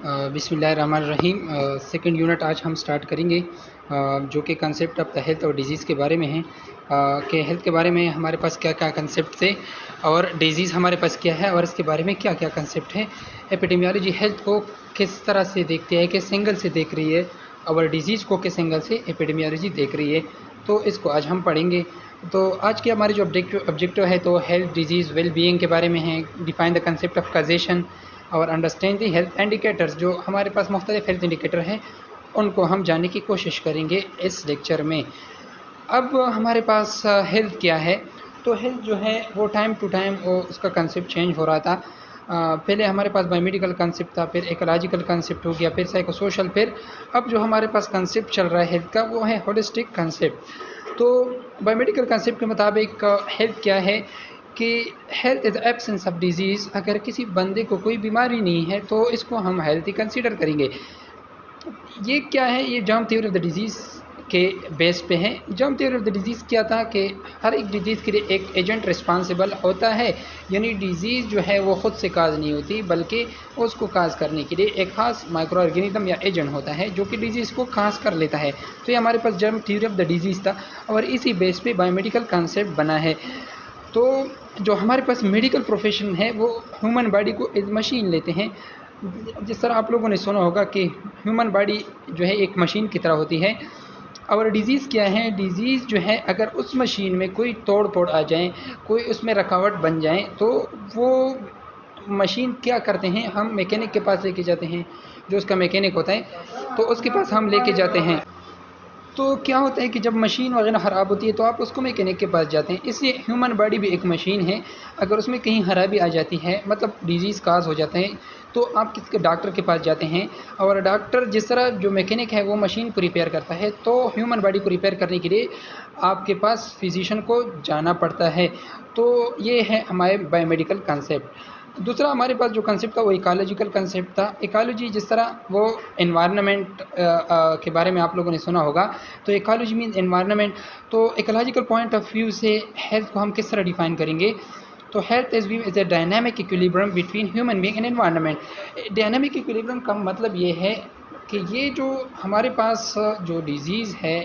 बिस्मिल्लाहिर्रहमानिर्रहीम। Second unit आज हम स्टार्ट करेंगे, जो कि कंसेप्ट ऑफ द हेल्थ और डिजीज़ के बारे में है। कि हेल्थ के बारे में हमारे पास क्या क्या कंसेप्ट थे और डिजीज़ हमारे पास क्या है और इसके बारे में क्या क्या कंसेप्ट है। एपिडेमियोलॉजी हेल्थ को किस तरह से देखती है, किस एंगल से देख रही है, और डिजीज़ को किस एंगल से एपिडेमियोलॉजी देख रही है। तो इसको आज हम पढ़ेंगे। तो आज की हमारी जो ऑब्जेक्टिव है तो हेल्थ, डिजीज़, वेल बीइंग के बारे में है। Define the concept of causation और अंडरस्टैंड दी हेल्थ इंडिकेटर्स। जो हमारे पास मुख्तलिफ हेल्थ इंडिकेटर हैं उनको हम जानने की कोशिश करेंगे इस लेक्चर में। अब हमारे पास हेल्थ क्या है, तो हेल्थ जो है वो टाइम टू टाइम वो उसका कंसेप्ट चेंज हो रहा था। पहले हमारे पास बायोमेडिकल कंसेप्ट था, फिर इकोलॉजिकल कंसेप्ट हो गया, फिर साइकोसोशल, फिर अब जो हमारे पास कंसेप्ट चल रहा है हेल्थ का वो है होलिस्टिक कंसेप्ट। तो बायोमेडिकल कंसेप्ट के मुताबिक हेल्थ क्या है कि health is absence of disease. अगर किसी बंदे को कोई बीमारी नहीं है तो इसको हम हेल्थी कंसीडर करेंगे। ये क्या है, ये germ theory of the disease के बेस पे है। Germ theory of the disease क्या था कि हर एक डिजीज़ के लिए एक एजेंट रिस्पांसिबल होता है, यानी डिजीज़ जो है वो ख़ुद से काज नहीं होती बल्कि उसको काज करने के लिए एक ख़ास माइक्रो ऑर्गेनिज्म या एजेंट होता है जो कि डिजीज़ को काज कर लेता है। तो ये हमारे पास germ theory of the disease था और इसी बेस पे बायोमेडिकल कंसेप्ट बना है। तो जो हमारे पास मेडिकल प्रोफेशन है वो ह्यूमन बॉडी को एज मशीन लेते हैं। जिस तरह आप लोगों ने सुना होगा कि ह्यूमन बॉडी जो है एक मशीन की तरह होती है। और डिज़ीज़ क्या है, डिज़ीज़ जो है अगर उस मशीन में कोई तोड़ फोड़ आ जाए, कोई उसमें रुकावट बन जाए तो वो मशीन क्या करते हैं, हम मैकेनिक के पास लेके जाते हैं। जो उसका मैकेनिक होता है तो उसके पास हम लेके जाते हैं। तो क्या होता है कि जब मशीन वगैरह ख़राब होती है तो आप उसको मैकेनिक के पास जाते हैं। इसलिए ह्यूमन बॉडी भी एक मशीन है। अगर उसमें कहीं खराबी आ जाती है, मतलब डिजीज़ काज हो जाते हैं, तो आप किसके डॉक्टर के पास जाते हैं। और डॉक्टर जिस तरह जो मैकेनिक है वो मशीन को रिपेयर करता है, तो ह्यूमन बॉडी को रिपेयर करने के लिए आपके पास फिजिशियन को जाना पड़ता है। तो ये है हमारे बायोमेडिकल कंसेप्ट। दूसरा हमारे पास जो कंसेप्ट था वो इकोलॉजिकल कंसेप्ट था। इकोलॉजी जिस तरह वो एनवायरनमेंट के बारे में आप लोगों ने सुना होगा, तो इकोलॉजी मीन एनवायरनमेंट। तो इकोलॉजिकल पॉइंट ऑफ व्यू से हेल्थ को हम किस तरह डिफाइन करेंगे, तो health is view is a dynamic equilibrium between human being and environment. Dynamic equilibrium का मतलब ये है कि ये जो हमारे पास जो डिजीज़ है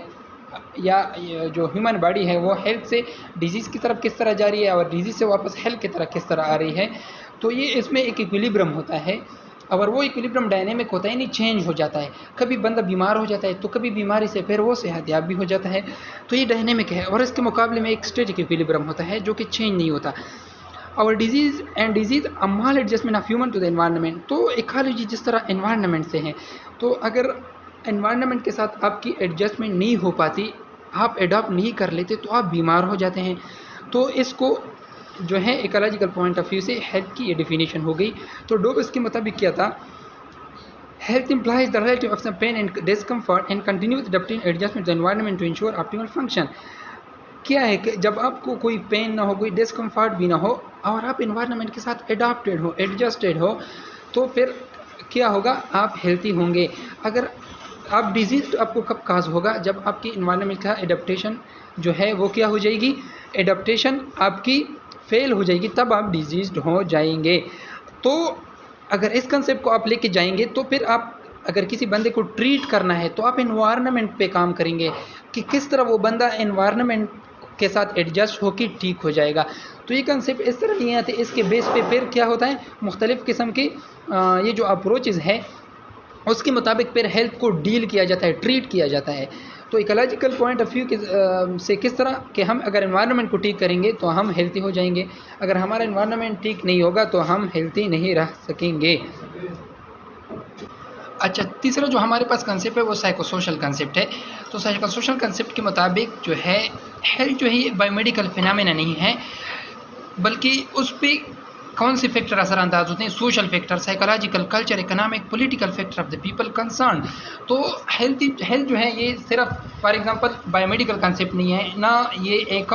या जो ह्यूमन बॉडी है वो हेल्थ से डिजीज़ की तरफ किस तरह जा रही है और डिजीज़ से वापस हेल्थ की तरफ किस तरह आ रही है। तो ये इसमें एक इक्विलिब्रियम होता है और वो इक्विलिब्रियम डायनेमिक होता है, यानी चेंज हो जाता है। कभी बंदा बीमार हो जाता है तो कभी बीमारी से फिर वो सेहतयाब भी हो जाता है। तो ये डायनेमिक है और इसके मुकाबले में एक स्टैटिक इक्विलिब्रियम होता है जो कि चेंज नहीं होता। और disease a maladjustment of human to the environment. तो इकोलॉजी जिस तरह एनवायरनमेंट से है, तो अगर एनवायरनमेंट के साथ आपकी एडजस्टमेंट नहीं हो पाती, आप एडॉप्ट नहीं कर लेते तो आप बीमार हो जाते हैं। तो इसको जो है इकोलॉजिकल पॉइंट ऑफ व्यू से हेल्थ की ये डेफिनेशन हो गई। तो डोबस के मुताबिक क्या था, health implies the relative of some pain and discomfort and continuous adapting adjustment to the environment to ensure optimal function। क्या है कि जब आपको कोई पेन ना हो, कोई डिस्कम्फर्ट भी ना हो और आप इन्वायरमेंट के साथ एडाप्टेड हो, एडजस्टेड हो, तो फिर क्या होगा, आप हेल्थी होंगे। अगर आप डिजीज़ आपको कब काज होगा, जब आपकी इन्वायरमेंट का एडाप्टेशन जो है वो क्या हो जाएगी, एडाप्टेशन आपकी फेल हो जाएगी, तब आप डिजीज़ हो जाएंगे। तो अगर इस कंसेप्ट को आप लेके जाएंगे तो फिर आप अगर किसी बंदे को ट्रीट करना है तो आप इन्वायरमेंट पे काम करेंगे कि किस तरह वो बंदा इन्वायरमेंट के साथ एडजस्ट होकर ठीक हो जाएगा। तो ये कंसेप्ट इस तरह नहीं आते। इसके बेस पे फिर क्या होता है, मुख्तलिफ़ किस्म के ये जो अप्रोचेज़ है उसके मुताबिक फिर हेल्थ को डील किया जाता है, ट्रीट किया जाता है। तो इकोलॉजिकल पॉइंट ऑफ व्यू से किस तरह कि हम अगर एनवायरनमेंट को ठीक करेंगे तो हम हेल्थी हो जाएंगे, अगर हमारा एनवायरनमेंट ठीक नहीं होगा तो हम हेल्थी नहीं रह सकेंगे। अच्छा, तीसरा जो हमारे पास कंसेप्ट है वो साइकोसोशल कंसेप्ट है। तो साइकोसोशल कंसेप्ट के मुताबिक जो है हेल्थ जो है ये बायोमेडिकल फिनोमेना नहीं है, बल्कि उस पर कौन से फैक्टर असरअंदाज होते हैं, social factor, psychological, culture, economic, political factor of the people concern. तो हेल्थ जो है ये सिर्फ फॉर एग्जांपल बायोमेडिकल कंसेप्ट नहीं है, ना ये एक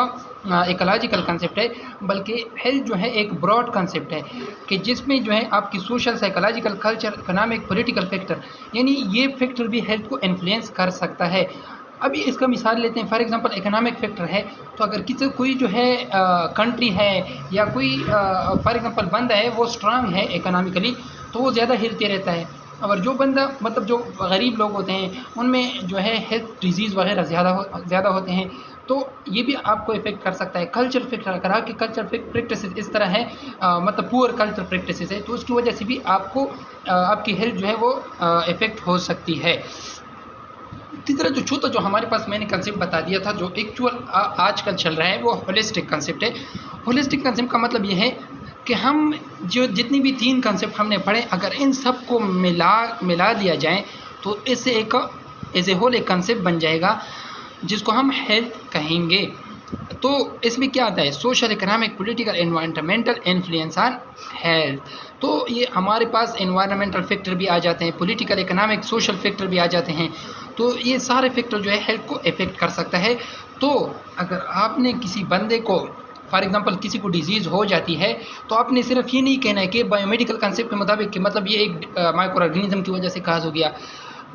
इकोलॉजिकल कंसेप्ट है, बल्कि हेल्थ जो है एक ब्रॉड कंसेप्ट है कि जिसमें जो है आपकी social, psychological, culture, economic, political factor, यानी ये फैक्टर भी हेल्थ को इन्फ्लुएंस कर सकता है। अभी इसका मिसाल लेते हैं, फॉर एग्जांपल इकोनॉमिक फैक्टर है, तो अगर किसी कोई जो है कंट्री है या कोई फॉर एग्जांपल बंदा है वो स्ट्रांग है इकोनॉमिकली, तो वो ज़्यादा हेल्थी रहता है। और जो बंदा मतलब जो गरीब लोग होते हैं उनमें जो है हेल्थ डिजीज़ वगैरह ज़्यादा होते हैं, तो ये भी आपको इफ़ेक्ट कर सकता है। कल्चर फैक्टर, अगर आपकी कल्चर प्रैक्टिसेस इस तरह है, मतलब पुअर कल्चर प्रैक्टिसेस है, तो उसकी वजह से भी आपको आपकी हेल्थ जो है वो इफ़ेक्ट हो सकती है। तीसरा जो चौथा जो हमारे पास मैंने कंसेप्ट बता दिया था, जो एक्चुअल आजकल चल रहा है, वो होलिस्टिक कंसेप्ट है। होलिस्टिक कंसेप्ट का मतलब ये है कि हम जो जितनी भी 3 कंसेप्ट हमने पढ़े, अगर इन सब को मिला दिया जाए तो इससे एक एज ए होल एक कंसेप्ट बन जाएगा जिसको हम हेल्थ कहेंगे। तो इसमें क्या आता है? Social, economic, political, environmental influence on health. तो ये हमारे पास एनवायरमेंटल फैक्टर भी आ जाते हैं, पॉलिटिकल, इकोनॉमिक, सोशल फैक्टर भी आ जाते हैं। तो ये सारे फैक्टर जो है हेल्थ को इफ़ेक्ट कर सकता है। तो अगर आपने किसी बंदे को, फॉर एग्जांपल किसी को डिजीज़ हो जाती है, तो आपने सिर्फ ये नहीं कहना है कि बायोमेडिकल कंसेप्ट के मुताबिक कि मतलब ये एक माइक्रो ऑर्गेनिज्म की वजह से काज हो गया।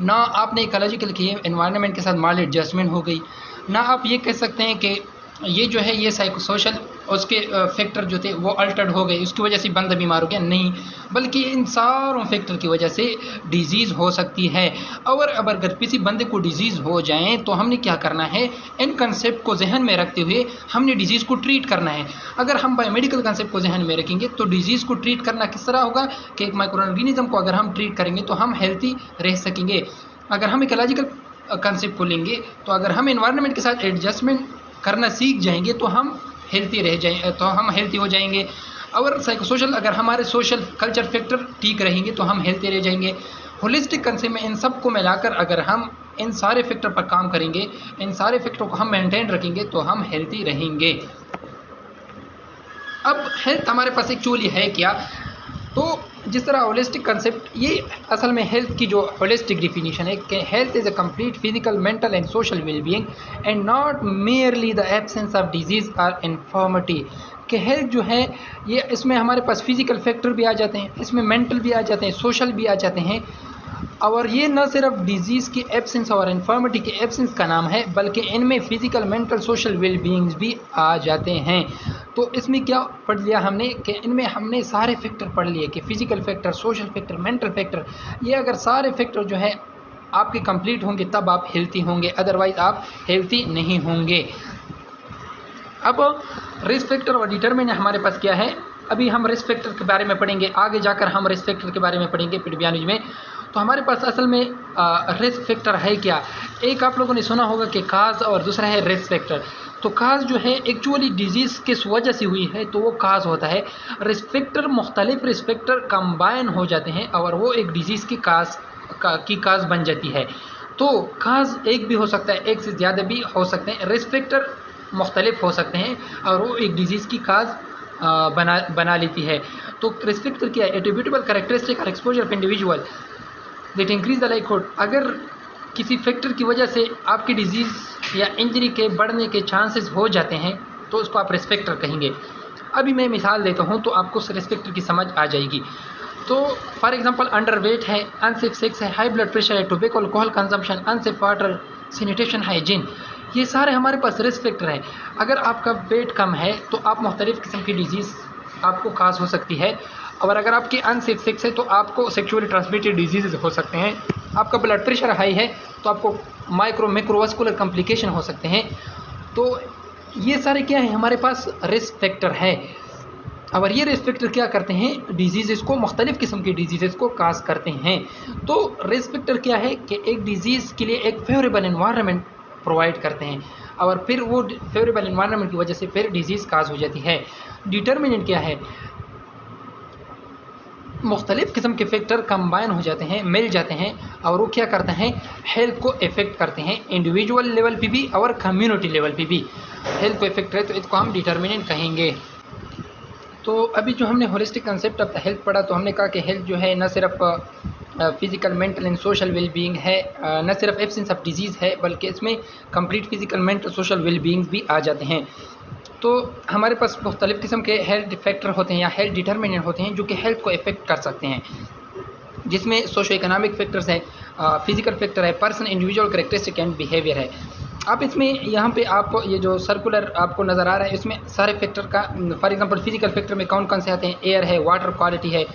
ना आपने इकोलॉजिकल की एनवायरनमेंट के साथ माल एडजस्टमेंट हो गई। ना आप ये कह सकते हैं कि ये जो है ये साइको सोशल उसके फैक्टर जो थे वो अल्टर्ड हो गए, उसकी वजह से बंदा बीमार हो गया, नहीं, बल्कि इन सारों फैक्टर की वजह से डिजीज़ हो सकती है। और अब अगर किसी बंदे को डिजीज़ हो जाए तो हमने क्या करना है? इन कंसेप्ट को जहन में रखते हुए हमने डिजीज़ को ट्रीट करना है। अगर हम बायोमेडिकल कंसेप्ट को जहन में रखेंगे तो डिजीज़ को ट्रीट करना किस तरह होगा कि एक माइक्रो ऑर्गेनिज्म को अगर हम ट्रीट करेंगे तो हम हेल्थी रह सकेंगे। अगर हम इकोलॉजिकल कंसेप्ट को लेंगे तो अगर हम एनवायरनमेंट के साथ एडजस्टमेंट करना सीख जाएंगे तो हम हेल्थी हो जाएंगे। और साइको सोशल, अगर हमारे सोशल कल्चर फैक्टर ठीक रहेंगे तो हम हेल्थी रह जाएंगे। होलिस्टिक कंसेप्ट में इन सब को मिलाकर अगर हम इन सारे फैक्टर पर काम करेंगे, इन सारे फैक्टर को हम मेंटेन रखेंगे तो हम हेल्थी रहेंगे। अब हेल्थ हमारे पास एक्चुअली है क्या? तो जिस तरह होलिस्टिक कंसेप्ट, ये असल में हेल्थ की जो होलिस्टिक डिफिनीशन है कि health is a complete physical, mental and social wellbeing and not merely the absence of disease और इन्फॉर्मिटी। कि हेल्थ जो है ये, इसमें हमारे पास फिजिकल फैक्टर भी आ जाते हैं, इसमें मेंटल भी आ जाते हैं, सोशल भी आ जाते हैं। और ये न सिर्फ डिजीज़ की एब्सेंस और इन्फर्मिटी के एब्सेंस का नाम है, बल्कि इनमें फ़िज़िकल, मेंटल, सोशल वेलबींग्स भी आ जाते हैं। तो इसमें क्या पढ़ लिया हमने कि इनमें हमने सारे फैक्टर पढ़ लिए कि physical factor, social factor, mental factor, ये अगर सारे फैक्टर जो है आपके कंप्लीट होंगे तब आप हेल्थी होंगे, अदरवाइज़ आप हेल्थी नहीं होंगे। अब रिस्क फैक्टर और डिटरमिनेंट हमारे पास क्या है? अभी हम रिस्क फैक्टर के बारे में पढ़ेंगे, आगे जाकर हम रिस्क फैक्टर के बारे में पढ़ेंगे पिटबियानिज में। तो हमारे पास असल में रिस्क फैक्टर है क्या? एक आप लोगों ने सुना होगा कि काज, और दूसरा है रिस्क फैक्टर। तो काज जो है एक्चुअली डिजीज़ किस वजह से हुई है तो वो काज होता है। रिस्क फैक्टर, मुख्तलिफ रिस्क फैक्टर कंबाइन हो जाते हैं और वो एक डिजीज़ की काज बन जाती है। तो काज एक भी हो सकता है, एक से ज़्यादा भी हो सकते हैं। रिस्क फैक्टर मुख्तलिफ हो सकते हैं और वो एक डिजीज़ की काज बना लेती है। तो रिस्क फैक्टर क्या है? Attributable characteristic or exposure of individual that increase the likelihood. अगर किसी फैक्टर की वजह से आपकी डिजीज़ या इंजरी के बढ़ने के चांसेस हो जाते हैं तो उसको आप रिस्क फैक्टर कहेंगे। अभी मैं मिसाल देता हूँ तो आपको रिस्क फैक्टर की समझ आ जाएगी। तो फॉर एग्जांपल अंडर वेट है, अनसेफ सेक्स है, हाई ब्लड प्रेशर है, tobacco alcohol consumption, unsafe water, sanitation, hygiene, ये सारे हमारे पास रिस्क फैक्टर हैं। अगर आपका वेट कम है तो आप मुख्तलिफ़ किस्म की डिजीज़ आपको काज हो सकती है। और अगर आपकी अनसेफ सेक्स है तो आपको सेक्सुअली ट्रांसमिटेड डिजीज़ हो सकते हैं। आपका ब्लड प्रेशर हाई है तो आपको मैक्रोवास्कुलर कॉम्प्लिकेशन हो सकते हैं। तो ये सारे क्या है? हमारे पास रिस्क फैक्टर है। और ये रिस्क फैक्टर क्या करते हैं? डिजीज़ को, मुख्तलिफ़ किस्म की डिजीज़ को काज करते हैं। तो रिस्क फैक्टर क्या है कि एक डिजीज़ के लिए एक फेवरेबल एनवायरनमेंट प्रोवाइड करते हैं और फिर वो फेवरेबल एनवायरनमेंट की वजह से फिर डिजीज़ काज हो जाती है। डिटर्मिनेंट क्या है? मुख्तलिफ़ किस्म के फैक्टर कंबाइन हो जाते हैं, मिल जाते हैं और वो क्या करते हैं? हेल्थ को इफ़ेक्ट करते हैं, इंडिविजुअल लेवल पे भी और कम्युनिटी लेवल पे भी हेल्थ को इफ़ेक्ट करे, तो इसको हम डिटर्मिनेंट कहेंगे। तो अभी जो हमने holistic concept of the health पढ़ा, तो हमने कहा कि हेल्थ जो है न सिर्फ physical, mental and social wellbeing है, न सिर्फ एब्सेंस ऑफ डिजीज़ है, बल्कि इसमें complete physical, mental, social wellbeing भी आ जाते हैं। तो हमारे पास मुख्तलिफ़ किस्म के हेल्थ फैक्टर होते हैं या हेल्थ डिटर्मिनेंट होते हैं जो कि हेल्थ को इफ़ेक्ट कर सकते हैं, जिसमें सोशो इकोनॉमिक फैक्टर्स है, फिज़िकल फैक्टर है, person individual characteristic and behaviour है। आप इसमें यहाँ पे आप ये जो सर्कुलर आपको नज़र आ रहा है इसमें सारे फैक्टर का, फॉर एग्जांपल फिज़िकल फैक्टर में कौन कौन से आते हैं? एयर है, वाटर क्वालिटी है,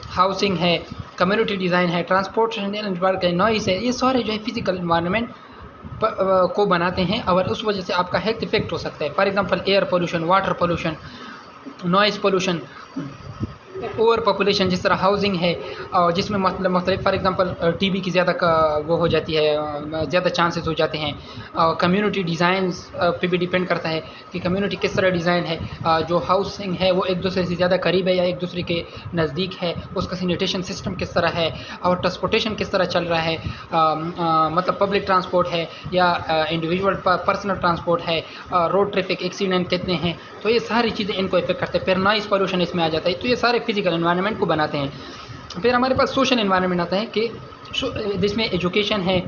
हाउसिंग है, कम्युनिटी डिज़ाइन है, ट्रांसपोर्टेशन है, नॉइस है, ये सारे जो है फिजिकल इन्वायरमेंट को बनाते हैं और उस वजह से आपका हेल्थ इफेक्ट हो सकता है। For example air pollution, water pollution, noise pollution, over population, जिस तरह हाउसिंग है और जिसमें मतलब मुख्तलिफ फॉर एग्जांपल टीबी की ज़्यादा वो हो जाती है, ज़्यादा चांसेस हो जाते हैं। कम्युनिटी डिज़ाइंस पे भी डिपेंड करता है कि कम्युनिटी किस तरह डिज़ाइन है, जो हाउसिंग है वो एक दूसरे से ज़्यादा करीब है या एक दूसरे के नज़दीक है, उसका सैनिटेशन सिस्टम किस तरह है और ट्रांसपोर्टेशन किस तरह चल रहा है, मतलब पब्लिक ट्रांसपोर्ट है या इंडिविजुअल पर्सनल ट्रांसपोर्ट है, रोड ट्रैफिक एक्सीडेंट कितने हैं, तो ये सारी चीज़ें इनको इफेक्ट करते हैं। फिर नॉइज़ पोल्यूशन इसमें आ जाता है। तो ये सारे फिजिकल एनवायरनमेंट को बनाते हैं। फिर हमारे पास सोशल एनवायरनमेंट आता है कि जिसमें एजुकेशन है,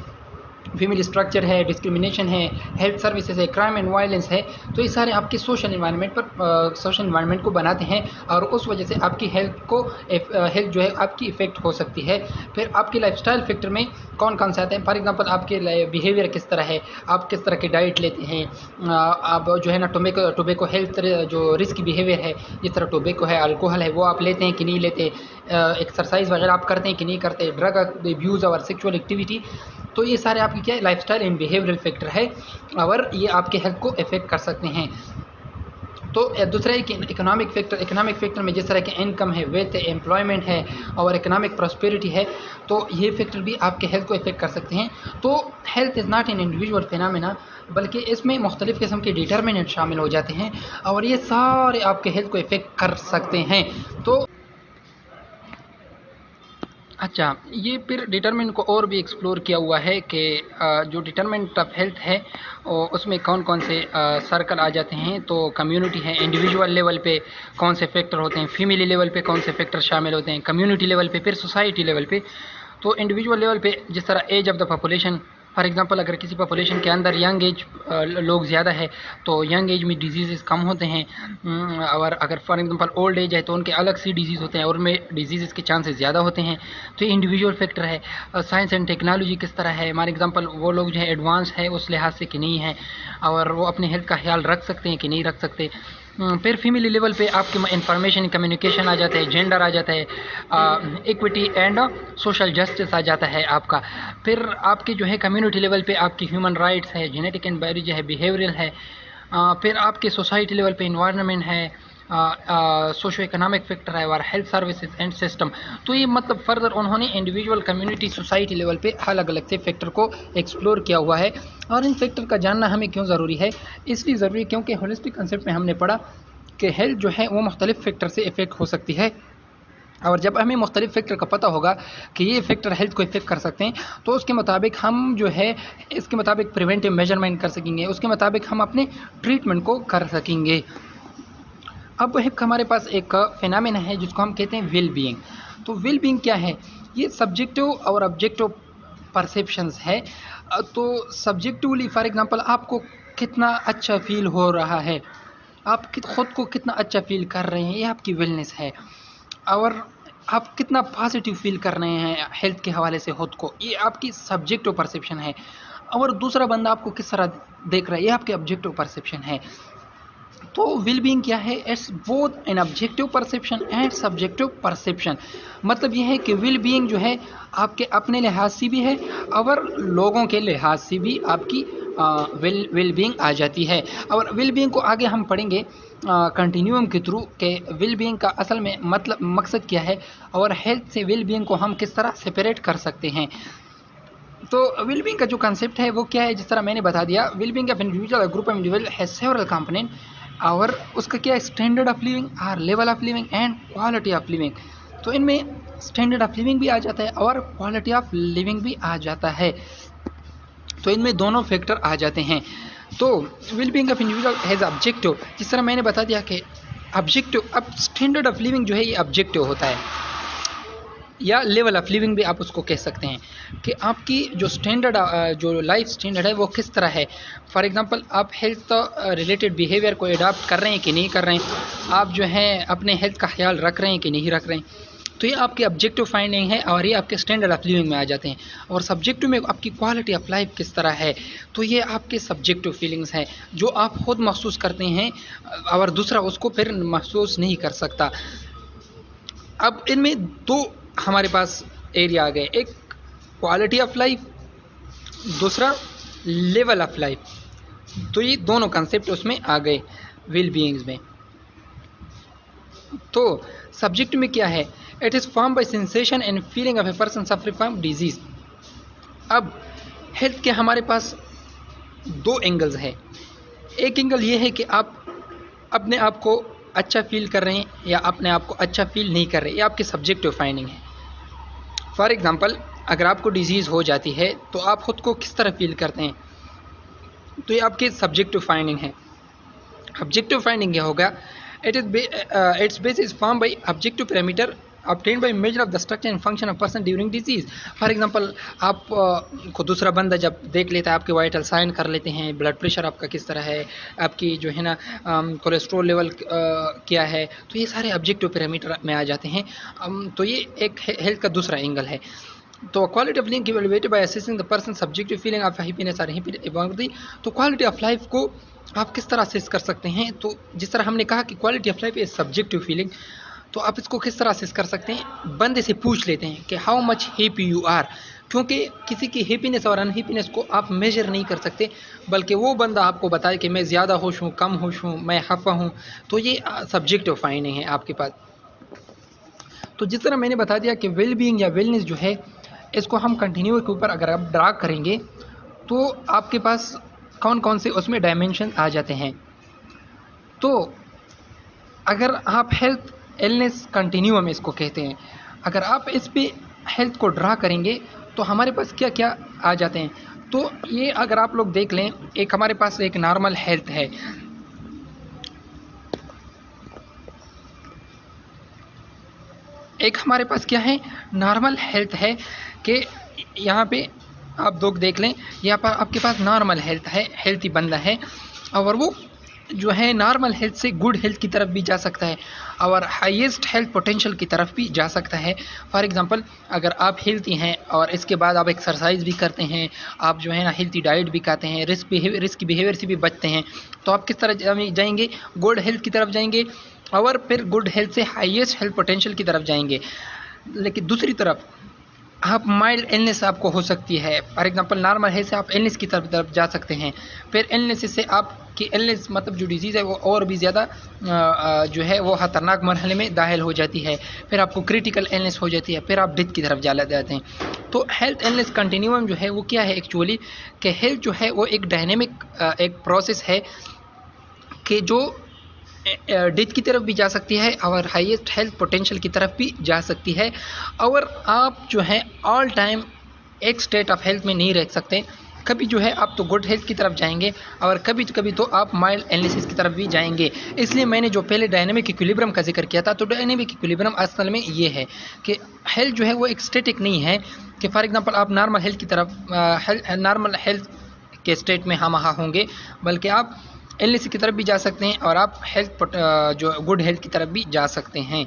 फीमेल स्ट्रक्चर है, डिस्क्रिमिनेशन है, हेल्थ सर्विसेज है, क्राइम एंड वायलेंस है। तो ये सारे आपके सोशल एनवायरनमेंट पर सोशल एनवायरनमेंट को बनाते हैं और उस वजह से आपकी हेल्थ जो है आपकी इफ़ेक्ट हो सकती है। फिर आपकी लाइफस्टाइल फैक्टर में कौन कौन से आते हैं, फॉर एग्जांपल आपके बिहेवियर किस तरह है, आप किस तरह की डाइट लेते हैं, आप जो है ना टोबैको हेल्थ जो रिस्क बिहेवियर है, जिस तरह टोबैको है, अल्कोहल है, वो आप लेते हैं कि नहीं लेते, एक्सरसाइज वगैरह आप करते हैं कि नहीं करते, ड्रग अब्यूज़ और सेक्सुअल एक्टिविटी। तो ये सारे आपकी क्या है लाइफस्टाइल एंड बिहेवियरल फैक्टर है और ये आपके हेल्थ को इफेक्ट कर सकते हैं। तो दूसरा है कि इकोनॉमिक फैक्टर में जिस तरह के इनकम है, वेल्थ है, एम्प्लॉयमेंट है और इकोनॉमिक प्रॉस्पेरिटी है, तो ये फैक्टर भी आपके हेल्थ को इफेक्ट कर सकते हैं। तो health is not an individual phenomena, बल्कि इसमें मुख्तलिफ़ किस्म के डिटर्मिनेंट शामिल हो जाते हैं और ये सारे आपके हेल्थ को इफेक्ट कर सकते हैं। तो अच्छा, ये फिर डिटरमिनेंट को और भी एक्सप्लोर किया हुआ है कि जो डिटरमिनेंट ऑफ हेल्थ है उसमें कौन कौन से सर्कल आ जाते हैं। तो कम्युनिटी है, इंडिविजुअल लेवल पे कौन से फैक्टर होते हैं, फैमिली लेवल पे कौन से फैक्टर शामिल होते हैं, कम्युनिटी लेवल पे, फिर सोसाइटी लेवल पे। तो इंडिविजुअल लेवल पे जिस तरह age of the population, for example अगर किसी पॉपुलेशन के अंदर यंग एज लोग ज़्यादा है तो यंग एज में डिजीज़ कम होते हैं, और अगर फॉर एग्जांपल ओल्ड एज है तो उनके अलग सी डिजीज़ होते हैं और उनमें डिजीज़ के चांसेस ज़्यादा होते हैं। तो ये इंडिविजुअल फैक्टर है। साइंस एंड टेक्नोलॉजी किस तरह है, फॉर एग्जांपल वो लोग जो है एडवांस है उस लिहाज से कि नहीं है और वो अपने हेल्थ का ख्याल रख सकते हैं कि नहीं रख सकते। फिर फीमेल लेवल पे आपके इंफॉर्मेशन कम्युनिकेशन आ जाता है, जेंडर आ जाता है, इक्विटी एंड सोशल जस्टिस आ जाता है आपका। फिर आपके जो है कम्युनिटी लेवल पे आपकी ह्यूमन राइट्स है, जेनेटिक एंड बायोलॉजी है, बिहेवियरल है। फिर आपके सोसाइटी लेवल पे इन्वायरमेंट है, सोशो इकोनॉमिक फैक्टर है और हेल्थ सर्विसेज एंड सिस्टम। तो ये मतलब फर्दर उन्होंने इंडिविजुअल, कम्युनिटी, सोसाइटी लेवल पे अलग अलग से फैक्टर को एक्सप्लोर किया हुआ है। और इन फैक्टर का जानना हमें क्यों ज़रूरी है, इसलिए ज़रूरी है क्योंकि होलिस्टिक कंसेप्ट में हमने पढ़ा कि हेल्थ जो है वो मुख्तलिफ फैक्टर से इफ़ेक्ट हो सकती है और जब हमें मुख्तलिफ फैक्टर का पता होगा कि ये फैक्टर हेल्थ को इफेक्ट कर सकते हैं तो उसके मुताबिक हम जो है इसके मुताबिक प्रिवेंटिव मेजरमेंट कर सकेंगे, उसके मुताबिक हम अपने ट्रीटमेंट को कर सकेंगे। अब एक हमारे पास एक फिनोमेना है जिसको हम कहते हैं वेल बीइंग। तो वेल बीइंग क्या है, ये सब्जेक्टिव और ऑब्जेक्टिव परसेप्शंस है। तो सब्जेक्टिवली फॉर एग्जांपल आपको कितना अच्छा फील हो रहा है, आप ख़ुद को कितना अच्छा फील कर रहे हैं, ये आपकी वेलनेस है। और आप कितना पॉजिटिव फील कर रहे हैं हेल्थ के हवाले से खुद को, ये आपकी सब्जेक्टिव परसेप्शन है। और दूसरा बंदा आपको किस तरह देख रहा है, ये आपके ऑब्जेक्टिव परसेप्शन है। तो वेल बीइंग क्या है, it's both an objective perception and subjective perception. मतलब ये है कि वेल बीइंग जो है आपके अपने लिहाज से भी है और लोगों के लिहाज से भी आपकी वेल बीइंग आ जाती है। और वेल बीइंग को आगे हम पढ़ेंगे कंटिन्यूम के थ्रू के वेल बीइंग का असल में मतलब मकसद क्या है और हेल्थ से वेल बीइंग को हम किस तरह सेपरेट कर सकते हैं। तो वेल बीइंग का जो कंसेप्ट है वो क्या है, जिस तरह मैंने बता दिया, वेल बीइंग ऑफ इंडिविजुअल और group of individual has several component. और उसका क्या है, स्टैंडर्ड ऑफ लिविंग और level of living and quality of living. तो इनमें स्टैंडर्ड ऑफ लिविंग भी आ जाता है और क्वालिटी ऑफ लिविंग भी आ जाता है। तो इनमें दोनों फैक्टर आ जाते हैं। तो well being of individual has objective, जिस तरह मैंने बता दिया कि ऑब्जेक्टिव, अब स्टैंडर्ड ऑफ लिविंग जो है ये ऑब्जेक्टिव होता है या लेवल ऑफ लिविंग भी आप उसको कह सकते हैं कि आपकी जो स्टैंडर्ड जो लाइफ स्टैंडर्ड है वो किस तरह है। फॉर एग्जांपल आप हेल्थ रिलेटेड बिहेवियर को अडॉप्ट कर रहे हैं कि नहीं कर रहे हैं, आप जो है अपने हेल्थ का ख्याल रख रहे हैं कि नहीं रख रहे हैं। तो ये आपकी ऑब्जेक्टिव फाइंडिंग है और ये आपके स्टैंडर्ड ऑफ लिविंग में आ जाते हैं। और सब्जेक्टिव में आपकी क्वालिटी ऑफ लाइफ किस तरह है, तो ये आपके सब्जेक्टिव फीलिंग्स हैं जो आप खुद महसूस करते हैं और दूसरा उसको फिर महसूस नहीं कर सकता। अब इनमें दो हमारे पास एरिया आ गए, एक क्वालिटी ऑफ लाइफ, दूसरा लेवल ऑफ लाइफ। तो ये दोनों कंसेप्ट उसमें आ गए वेल बीइंग्स में। तो सब्जेक्ट में क्या है, it is form by sensation and feeling of a person suffering from disease. अब हेल्थ के हमारे पास दो एंगल्स हैं। एक एंगल ये है कि आप अपने आप को अच्छा फील कर रहे हैं या अपने आप को अच्छा फील नहीं कर रहे, ये आपकी सब्जेक्टिव फाइंडिंग है। फॉर एग्जांपल, अगर आपको डिजीज़ हो जाती है तो आप खुद को किस तरह फील करते हैं, तो ये आपकी सब्जेक्टिव फाइंडिंग है। ऑब्जेक्टिव फाइंडिंग क्या होगा, it's base is form by objective parameter obtained by measure of the structure and function of person during disease। For example, आप को दूसरा बंदा जब देख लेता है, आपके वाइटल साइन कर लेते हैं, ब्लड प्रेशर आपका किस तरह है, आपकी जो है ना कोलेस्ट्रॉल लेवल क्या है, तो ये सारे ऑब्जेक्टिव पैरामीटर में आ जाते हैं। तो ये एक हेल्थ का दूसरा एंगल है। तो quality of link evaluated by assessing the person subjective feeling of happiness और हैप्पी। तो क्वालिटी ऑफ लाइफ को आप किस तरह असेस कर सकते हैं, तो जिस तरह हमने कहा कि quality of life is subjective feeling, तो आप इसको किस तरह असेस कर सकते हैं, बंदे से पूछ लेते हैं कि how much happy you are, क्योंकि किसी की हैप्पीनेस और अनहैप्पीनेस को आप मेजर नहीं कर सकते, बल्कि वो बंदा आपको बताए कि मैं ज़्यादा खुश हूँ, कम खुश हूँ, मैं खफा हूँ, तो ये सब्जेक्टिव फाइंडिंग है आपके पास। तो जिस तरह मैंने बता दिया कि वेल बीइंग या वेलनेस जो है, इसको हम कंटिन्यू के ऊपर अगर आप ड्रा करेंगे तो आपके पास कौन कौन से उसमें डायमेंशन आ जाते हैं। तो अगर आप हेल्थ इलनेस कंटिन्यूम इसको कहते हैं, अगर आप इस पे हेल्थ को ड्रा करेंगे तो हमारे पास क्या क्या आ जाते हैं। तो ये अगर आप लोग देख लें, एक हमारे पास एक नॉर्मल हेल्थ है, एक हमारे पास क्या है, नॉर्मल हेल्थ है कि यहाँ पे आप लोग देख लें, यहाँ पर आपके पास नॉर्मल हेल्थ है, हेल्थी बंदा है, और वो जो है नॉर्मल हेल्थ से गुड हेल्थ की तरफ भी जा सकता है और हाईएस्ट हेल्थ पोटेंशियल की तरफ भी जा सकता है। फॉर एग्जांपल, अगर आप हेल्थी हैं और इसके बाद आप एक्सरसाइज भी करते हैं, आप जो है ना हेल्थी डाइट भी खाते हैं, रिस्क बिहेवियर से भी बचते हैं, तो आप किस तरह जाएंगे, गुड हेल्थ की तरफ जाएंगे और फिर गुड हेल्थ से हाईएस्ट हेल्थ पोटेंशियल की तरफ जाएंगे। लेकिन दूसरी तरफ आप माइल्ड इलनेस आपको हो सकती है, फॉर एग्जांपल नॉर्मल हेल्थ से आप इलनेस की तरफ जा सकते हैं, फिर इलनेस से आपकी इलनेस मतलब जो डिजीज़ है वो और भी ज़्यादा जो है वो ख़तरनाक मरहले में दाखिल हो जाती है, फिर आपको क्रिटिकल इलनेस हो जाती है, फिर आप डेथ की तरफ जा जाते हैं। तो हेल्थ इलनेस कंटिन्यूम जो है वो क्या है एक्चुअली, कि हेल्थ जो है वो एक डायनेमिक एक प्रोसेस है कि जो डेथ की तरफ भी जा सकती है और हाईएस्ट हेल्थ पोटेंशियल की तरफ भी जा सकती है, और आप जो है ऑल टाइम एक स्टेट ऑफ हेल्थ में नहीं रह सकते। कभी जो है आप तो गुड हेल्थ की तरफ जाएंगे और कभी तो आप माइल्ड इलनेस की तरफ भी जाएंगे। इसलिए मैंने जो पहले डायनेमिक इक्विलिब्रियम का जिक्र किया था, तो डायनेमिक इक्विलिब्रियम असल में ये है कि हेल्थ जो है वो एक स्टैटिक नहीं है कि फॉर एग्जांपल आप नॉर्मल हेल्थ की तरफ नॉर्मल हेल्थ के स्टेट में हम होंगे, बल्कि आप इलनेस की तरफ भी जा सकते हैं और आप हेल्थ जो गुड हेल्थ की तरफ भी जा सकते हैं।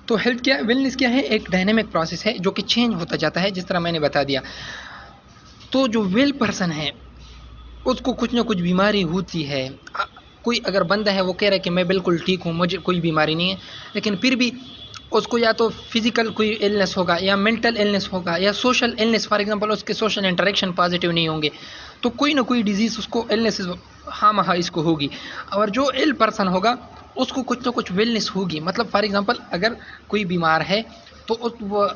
तो हेल्थ क्या, वेलनेस क्या है, एक डायनेमिक प्रोसेस है जो कि चेंज होता जाता है, जिस तरह मैंने बता दिया। तो जो वेल पर्सन है उसको कुछ ना कुछ बीमारी होती है। कोई अगर बंदा है वो कह रहा है कि मैं बिल्कुल ठीक हूँ, मुझे कोई बीमारी नहीं है, लेकिन फिर भी उसको या तो फिजिकल कोई इलनेस होगा या मेंटल इलनेस होगा या सोशल इलनेस, फॉर एग्जांपल उसके सोशल इंटरेक्शन पॉजिटिव नहीं होंगे, तो कोई ना कोई डिजीज़ उसको इलनेस हाँ इसको होगी। और जो इल पर्सन होगा उसको कुछ ना कुछ वेलनेस होगी। मतलब फॉर एग्जांपल अगर कोई बीमार है तो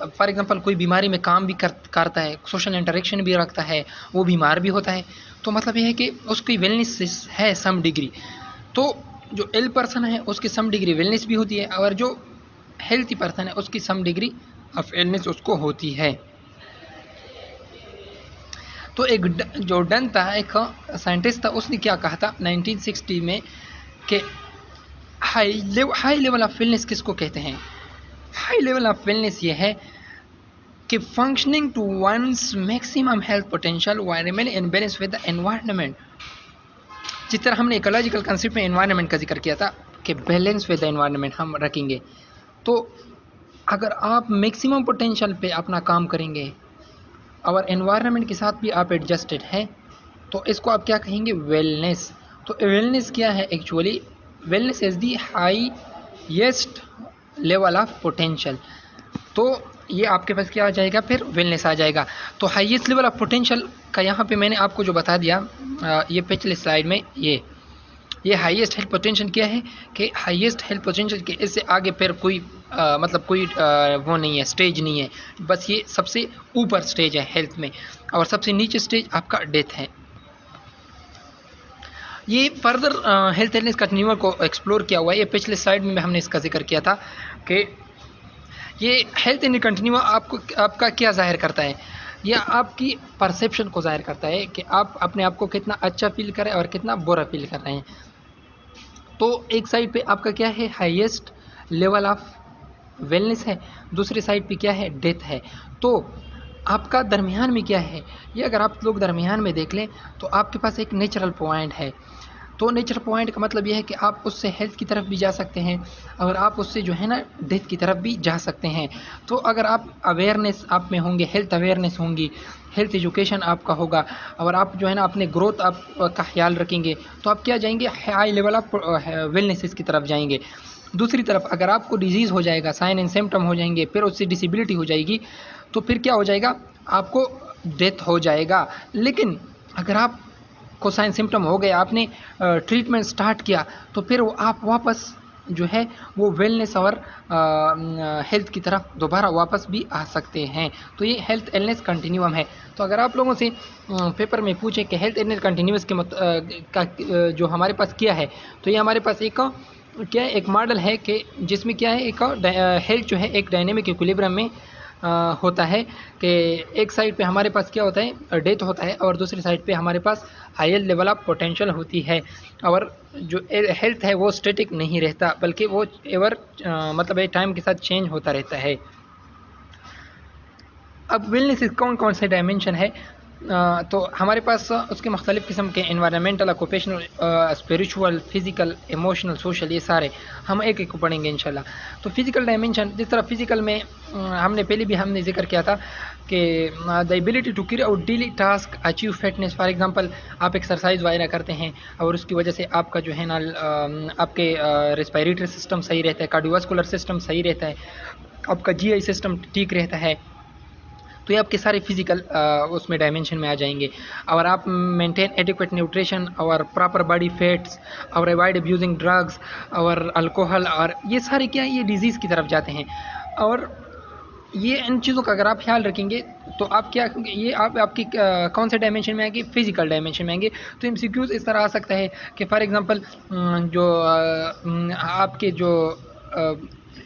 फॉर एग्जांपल कोई बीमारी में काम भी करता है, सोशल इंटरेक्शन भी रखता है, वो बीमार भी होता है, तो मतलब ये है कि उसकी वेलनेस है सम डिग्री। तो जो इल पर्सन है उसकी सम डिग्री वेलनेस भी होती है और जो हेल्थी पर्सन है उसकी सम डिग्री ऑफ इलनेस उसको होती है। तो एक जो डन था, एक साइंटिस्ट था, उसने क्या कहा था 1960 में कि हाई लेवल ऑफ वेलनेस किसको कहते हैं। हाई लेवल ऑफ वेलनेस ये है कि functioning to one's maximum health potential while remaining in balance with the environment. जिस तरह हमने इकोलॉजिकल कंसेप्ट में एनवायरनमेंट का जिक्र किया था कि बैलेंस विद द एनवायरनमेंट हम रखेंगे, तो अगर आप मैक्सिमम पोटेंशियल पे अपना काम करेंगे और एनवायरनमेंट के साथ भी आप एडजस्टेड हैं, तो इसको आप क्या कहेंगे, वेलनेस। तो वेलनेस क्या है actually, wellness is the highest level of potential. तो ये आपके पास क्या आ जाएगा, फिर वेलनेस आ जाएगा। तो हाईएस्ट लेवल ऑफ पोटेंशियल का यहाँ पे मैंने आपको जो बता दिया ये पिछले स्लाइड में, ये हाईएस्ट हेल्थ पोटेंशियल क्या है कि हाईएस्ट हेल्थ पोटेंशियल के इससे आगे फिर कोई मतलब कोई वो नहीं है, स्टेज नहीं है, बस ये सबसे ऊपर स्टेज है हेल्थ में, और सबसे नीचे स्टेज आपका डेथ है। ये फर्दर हेल्थ एलनेस कंटिन्यूअर को एक्सप्लोर किया हुआ है। ये पिछले स्लाइड में हमने इसका जिक्र किया था कि ये हेल्थ इन कंटिन्यूअर आपका क्या जाहिर करता है, यह आपकी परसेप्शन को जाहिर करता है कि आप अपने आप को कितना अच्छा फील कर रहे हैं और कितना बुरा फील कर रहे हैं। तो एक साइड पे आपका क्या है, हाईएस्ट लेवल ऑफ वेलनेस है, दूसरी साइड पे क्या है, डेथ है। तो आपका दरमियान में क्या है, ये अगर आप लोग दरमियान में देख लें तो आपके पास एक नेचुरल पॉइंट है। तो नेचुरल पॉइंट का मतलब यह है कि आप उससे हेल्थ की तरफ भी जा सकते हैं और आप उससे जो है ना डेथ की तरफ भी जा सकते हैं। तो अगर आप अवेयरनेस आप में होंगे, हेल्थ अवेयरनेस होंगी, हेल्थ एजुकेशन आपका होगा और आप जो है ना अपने ग्रोथ आप का ख्याल रखेंगे, तो आप क्या जाएंगे, हाई लेवल ऑफ वेलनेस की तरफ जाएंगे। दूसरी तरफ अगर आपको डिजीज़ हो जाएगा, साइन एंड सिम्टम हो जाएंगे, फिर उससे डिसेबिलिटी हो जाएगी, तो फिर क्या हो जाएगा, आपको डेथ हो जाएगा। लेकिन अगर आप को साइन सिम्टम हो गए, आपने ट्रीटमेंट स्टार्ट किया, तो फिर वो आप वापस जो है वो वेलनेस और हेल्थ की तरफ दोबारा वापस भी आ सकते हैं। तो ये हेल्थ इलनेस कंटिन्यूम है। तो अगर आप लोगों से पेपर में पूछे कि हेल्थ इलनेस कंटिन्यूस के जो हमारे पास क्या है, तो ये हमारे पास एक क्या है, एक मॉडल है कि जिसमें क्या है, एक हेल्थ जो है एक डायनेमिक इक्विलिब्रियम में होता है कि एक साइड पे हमारे पास क्या होता है, डेथ होता है, और दूसरी साइड पे हमारे पास हायर लेवल ऑफ पोटेंशियल होती है। और जो हेल्थ है वो स्टैटिक नहीं रहता, बल्कि वो एवर मतलब टाइम के साथ चेंज होता रहता है। अब वेलनेस कौन कौन से डायमेंशन है, तो हमारे पास उसके मुख्तलिफ़ किस्म के environmental, occupational, spiritual, physical, emotional, social, ये सारे हम एक एक को पढ़ेंगे इंशाल्लाह। तो फिज़िकल डायमेंशन, जिस तरह फिज़िकल में हमने पहले भी हमने जिक्र किया था कि the ability to carry out daily task, achieve fitness. For example आप एक्सरसाइज वगैरह करते हैं और उसकी वजह से आपका जो है ना आपके रेस्पिरेटरी सिस्टम सही रहता है, कार्डियोवास्कुलर सिस्टम सही रहता है, आपका जीआई सिस्टम ठीक रहता है, तो ये आपके सारे फिजिकल उसमें डायमेंशन में आ जाएंगे। और आप मेंटेन एडिक्वेट न्यूट्रिशन और प्रॉपर बॉडी फैट्स और अवॉइड अब्यूजिंग ड्रग्स और अल्कोहल, और ये सारे क्या ये डिजीज़ की तरफ जाते हैं। और ये इन चीज़ों का अगर आप ख्याल रखेंगे तो आप क्या, ये आप आपकी कौन से डायमेंशन में आएंगे, फिजिकल डायमेंशन में आएंगे। तो एमसीक्यूज़ इस तरह आ सकता है कि फॉर एग्जांपल जो आपके जो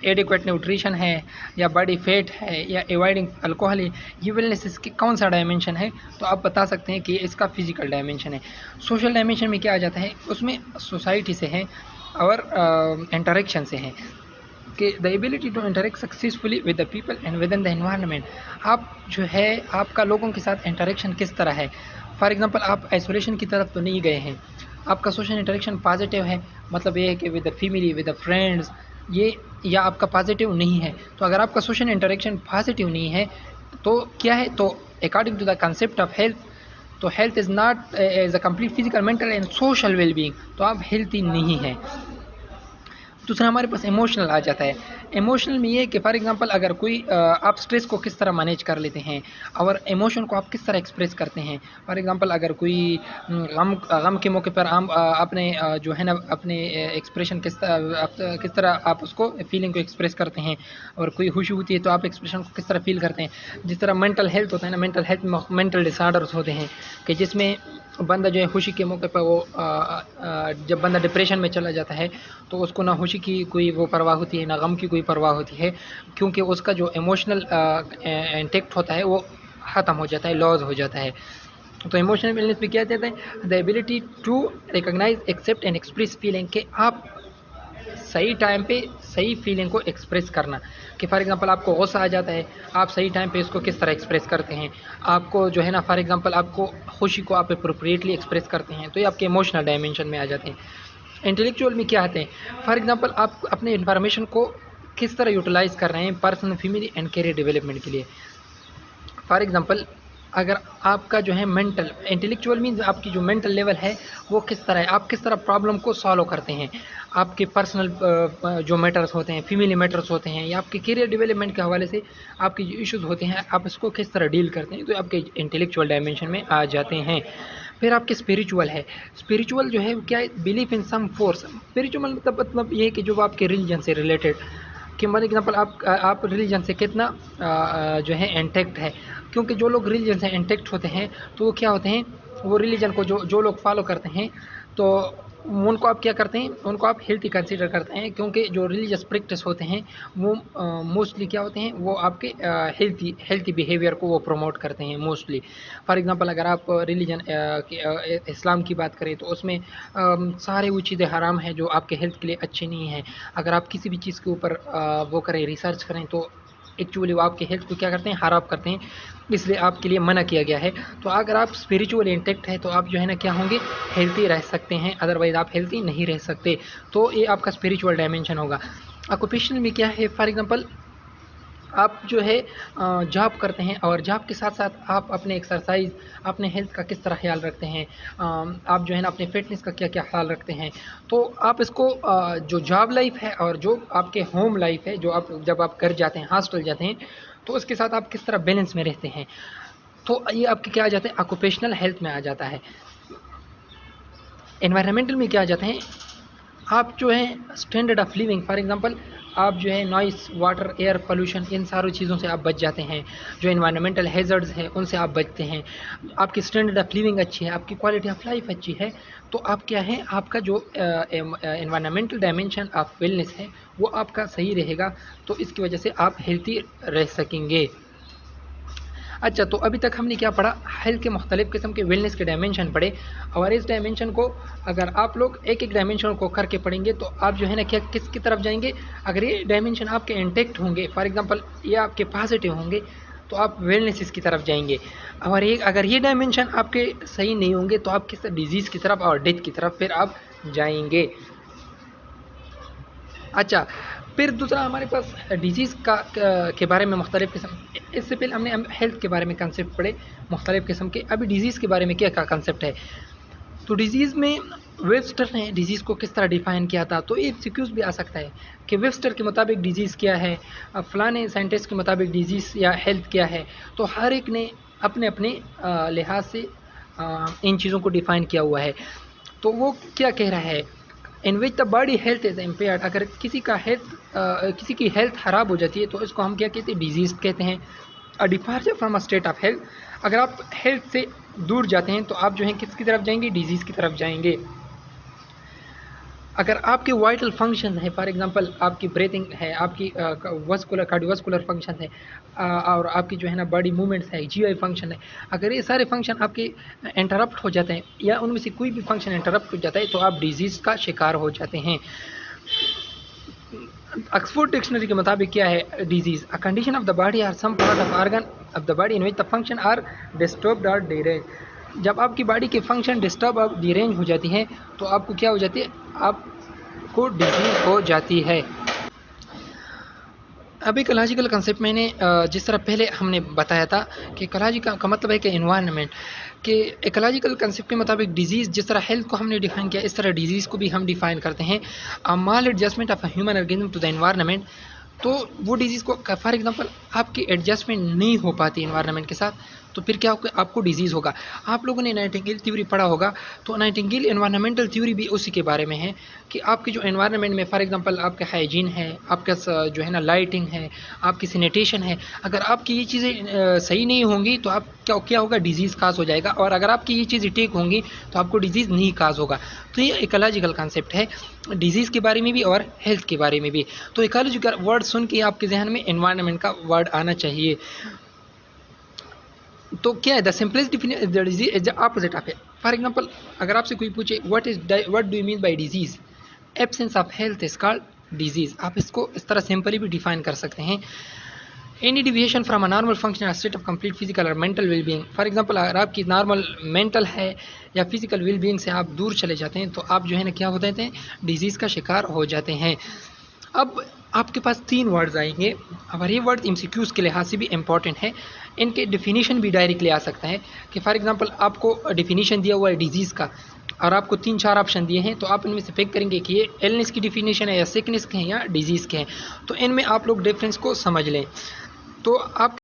एडिक्वेट न्यूट्रिशन है या बॉडी फैट है या अवॉइडिंग अल्कोहल है, ये वेलनेस इसकी कौन सा डायमेंशन है, तो आप बता सकते हैं कि इसका फिजिकल डायमेंशन है। सोशल डायमेंशन में क्या आ जाता है, उसमें सोसाइटी से है और इंटरेक्शन से है कि the ability to interact successfully with the people and with in the environment. आप जो है आपका लोगों के साथ इंटरेक्शन किस तरह है। फॉर एग्जांपल आप आइसोलेशन की तरफ तो नहीं गए हैं, आपका सोशल इंटरेक्शन पॉजिटिव है, मतलब ये है कि with the family, with the friends, ये या आपका पॉजिटिव नहीं है। तो अगर आपका सोशल इंटरेक्शन पॉजिटिव नहीं है तो क्या है, तो according to the concept of health, तो health is not as a complete physical, mental and social wellbeing, तो आप हेल्थी नहीं हैं। दूसरा हमारे पास इमोशनल आ जाता है। इमोशनल में ये है कि फॉर एग्जांपल अगर कोई आप स्ट्रेस को किस तरह मैनेज कर लेते हैं और इमोशन को आप किस तरह एक्सप्रेस करते हैं। फॉर एग्जांपल अगर कोई गम के मौके पर हम अपने जो है ना अपने एक्सप्रेशन किस तरह आप उसको फीलिंग को एक्सप्रेस करते हैं, और कोई खुशी होती है तो आप एक्सप्रेशन को किस तरह फील करते हैं। जिस तरह मेंटल हेल्थ होता है ना, मेंटल हेल्थ में मेंटल डिसऑर्डर्स होते हैं कि जिसमें बंदा जो है खुशी के मौके पर वो जब बंदा डिप्रेशन में चला जाता है तो उसको ना खुशी की कोई वो परवाह होती है, ना गम की कोई परवाह होती है, क्योंकि उसका जो इमोशनल इंटेक्ट होता है वो ख़त्म हो जाता है, लॉस हो जाता है। तो इमोशनल इलनेस में क्या कहते हैं, the ability to recognize, accept and express feeling, के आप सही टाइम पे सही फीलिंग को एक्सप्रेस करना। कि फॉर एग्जांपल आपको गुस्सा आ जाता है, आप सही टाइम पे इसको किस तरह एक्सप्रेस करते हैं। आपको जो है ना फॉर एग्जांपल आपको खुशी को आप अप्रोप्रिएटली एक्सप्रेस करते हैं, तो ये आपके इमोशनल डायमेंशन में आ जाते हैं। इंटेलेक्चुअल में क्या आते हैं, फॉर एग्जांपल आप अपने इन्फॉर्मेशन को किस तरह यूटिलाइज़ कर रहे हैं personal, family and career development के लिए। फॉर एग्जांपल अगर आपका जो है मेंटल, इंटेलेक्चुअल मीन्स आपकी जो मेंटल लेवल है वो किस तरह है, आप किस तरह प्रॉब्लम को सॉल्व करते हैं, आपके पर्सनल जो मैटर्स होते हैं, फैमिली मैटर्स होते हैं, या आपके करियर डेवलपमेंट के हवाले से आपके जो इश्यूज होते हैं आप इसको किस तरह डील करते हैं, तो आपके इंटेलेक्चुअल डायमेंशन में आ जाते हैं। फिर आपके स्पिरिचुअल है, स्पिरिचुअल जो है क्या है, belief in some force. Spiritual मतलब ये है कि जो आपके रिलीजन से रिलेटेड, कि फॉर एग्जांपल आप रिलीजन से कितना जो है इंटैक्ट है, क्योंकि जो लोग रिलीजन से इंटैक्ट होते हैं तो वो क्या होते हैं, वो रिलीजन को जो जो लोग फॉलो करते हैं तो उनको आप क्या करते हैं, उनको आप हेल्थी कंसीडर करते हैं, क्योंकि जो रिलीजियस प्रैक्टिस होते हैं वो मोस्टली क्या होते हैं, वो आपके हेल्थी बिहेवियर को वो प्रमोट करते हैं मोस्टली। फॉर एग्जांपल अगर आप रिलीजन इस्लाम की बात करें तो उसमें सारे वो चीज़ें हराम हैं जो आपके हेल्थ के लिए अच्छी नहीं हैं। अगर आप किसी भी चीज़ के ऊपर वो करें, रिसर्च करें, तो एक्चुअली वो आपके हेल्थ को क्या करते हैं, खराब करते हैं, इसलिए आपके लिए मना किया गया है। तो अगर आप स्पिरिचुअल इंटेक्ट है तो आप जो है ना क्या होंगे, हेल्थी रह सकते हैं, अदरवाइज आप हेल्थी नहीं रह सकते। तो ये आपका स्पिरिचुअल डायमेंशन होगा। ऑक्यूपेशनल में क्या है, फॉर एग्जांपल आप जो है जॉब करते हैं और जॉब के साथ साथ आप अपने एक्सरसाइज, अपने हेल्थ का किस तरह ख्याल रखते हैं, आप जो है ना अपने फिटनेस का क्या क्या ख्याल रखते हैं। तो आप इसको जो जॉब लाइफ है और जो आपके होम लाइफ है, जो आप जब आप घर जाते हैं, हॉस्टल जाते हैं, तो उसके साथ आप किस तरह बैलेंस में रहते हैं, तो ये आपके क्या आ जाते हैं, ऑक्यूपेशनल हेल्थ में आ जाता है। एनवायरमेंटल में क्या आ जाते हैं, आप जो है standard of living, for example आप जो है नॉइस, वाटर, एयर पोल्यूशन, इन सारी चीज़ों से आप बच जाते हैं। जो एनवायरमेंटल हैज़र्ड्स हैं उनसे आप बचते हैं। आपकी स्टैंडर्ड ऑफ लिविंग अच्छी है, आपकी क्वालिटी ऑफ लाइफ अच्छी है, तो आप क्या है, आपका जो एनवायरमेंटल डायमेंशन ऑफ वेलनेस है वो आपका सही रहेगा, तो इसकी वजह से आप हेल्थी रह सकेंगे। अच्छा, तो अभी तक हमने क्या पढ़ा, हेल्थ के मुख्तलिफ़ किस्म के वेलनेस के डायमेंशन पढ़े, और इस डायमेंशन को अगर आप लोग एक एक डायमेंशन को करके पढ़ेंगे तो आप जो है ना क्या किसकी तरफ जाएंगे, अगर ये डायमेंशन आपके इंटेक्ट होंगे, फॉर एग्जांपल ये आपके पॉजिटिव होंगे, तो आप वेलनेस की तरफ जाएंगे। और ये अगर ये डायमेंशन आपके सही नहीं होंगे तो आप किस डिजीज़ की तरफ और डेथ की तरफ फिर आप जाएंगे। अच्छा, फिर दूसरा हमारे पास डिजीज़ के बारे में मुख्तलिफ़ किस्म, इससे पहले हमने हेल्थ के बारे में कंसेप्ट पढ़े मुख्तलिफ़ किस्म के, अभी डिजीज़ के बारे में क्या क्या कंसेप्ट है। तो डिजीज़ में वेबस्टर ने डिजीज़ को किस तरह डिफ़ाइन किया था, तो एक सिक्यूज़ भी आ सकता है कि वेबस्टर के मुताबिक डिजीज़ क्या है, फ़लाने साइंटिस्ट के मुताबिक डिजीज़ या हेल्थ क्या है। तो हर एक ने अपने अपने लिहाज से इन चीज़ों को डिफ़ाइन किया हुआ है। तो वो क्या कह रहा है, in which the body health is impaired, अगर किसी की हेल्थ ख़राब हो जाती है तो इसको हम क्या कहते हैं, डिजीज़ कहते हैं। अ departure from a state of health, अगर आप हेल्थ से दूर जाते हैं तो आप जो है किसकी तरफ जाएंगे, डिजीज़ की तरफ जाएंगे। अगर आपके वाइटल फंक्शन है, फॉर एग्जांपल आपकी ब्रीथिंग है, आपकी वस्कुलर कार्डियोवास्कुलर फंक्शन है, और आपकी जो है ना बॉडी मूवमेंट्स है, जीआई फंक्शन है, अगर ये सारे फंक्शन आपके इंटरप्ट हो जाते हैं या उनमें से कोई भी फंक्शन इंटरप्ट हो जाता है तो आप डिजीज़ का शिकार हो जाते हैं। ऑक्सफोर्ड डिक्शनरी के मुताबिक क्या है disease, a condition of the body or some part of organ of the body in which the function are disturbed और डिरेंज। जब आपकी बॉडी के फंक्शन डिस्टर्ब और डिरेंज हो जाती हैं तो आपको क्या हो जाती है, आपको डिजीज़ हो जाती है। अब इकोलॉजिकल कंसेप्ट मैंने जिस तरह पहले हमने बताया था कि इकोलॉजिकल का मतलब है कि एनवायरनमेंट कि इकोलॉजिकल कंसेप्ट के मुताबिक डिजीज़, जिस तरह हेल्थ को हमने डिफाइन किया इस तरह डिजीज़ को भी हम डिफाइन करते हैं। Maladjustment of a human organism to the environment, तो वो डिजीज़ को फॉर एग्जांपल आपकी एडजस्टमेंट नहीं हो पाती एनवायरनमेंट के साथ तो फिर क्या आपको डिजीज़ होगा। आप लोगों ने नाइटिंगेल थ्योरी पढ़ा होगा, तो नाइटिंगेल एनवायरनमेंटल थ्योरी भी उसी के बारे में है कि आपकी जो एनवायरनमेंट में फॉर एग्जांपल आपका हाइजीन है, आपका जो है ना लाइटिंग है, आपकी सैनिटेशन है, अगर आपकी ये चीज़ें सही नहीं होंगी तो आप क्या होगा, डिजीज़ काज हो जाएगा, और अगर आपकी ये चीज़ें ठीक होंगी तो आपको डिजीज़ नहीं काज होगा। तो ये इकोलॉजिकल कंसेप्ट है डिजीज़ के बारे में भी और हेल्थ के बारे में भी। तो इकोलॉजिकल वर्ड सुन के आपके जहन में एनवायरनमेंट का वर्ड आना चाहिए। तो क्या है, the simplest definition the disease is the opposite of it. For example अगर आपसे कोई पूछे what do you mean by disease, absence of health is called disease. आप इसको इस तरह सिंपली भी डिफाइन कर सकते हैं। Any deviation from a normal function state of complete physical और मेंटल वेलबींग, फॉर एग्जांपल अगर आपकी नॉर्मल मेंटल है या फिजिकल वेलबींग से आप दूर चले जाते हैं तो आप जो है ना क्या हो जाते हैं, डिजीज़ का शिकार हो जाते हैं। अब आपके पास 3 वर्ड्स आएंगे और ये वर्ड एमसीक्यूज़ के लिहाज से भी इम्पॉर्टेंट है। इनके डेफिनेशन भी डायरेक्टली आ सकता है कि फॉर एग्जांपल आपको डेफिनेशन दिया हुआ है डिजीज़ का और आपको 3-4 ऑप्शन दिए हैं, तो आप इनमें से पिक करेंगे कि ये इलनेस की डेफिनेशन है या सिकनेस के हैं या डिजीज़ के हैं। तो इनमें आप लोग डिफरेंस को समझ लें। तो आप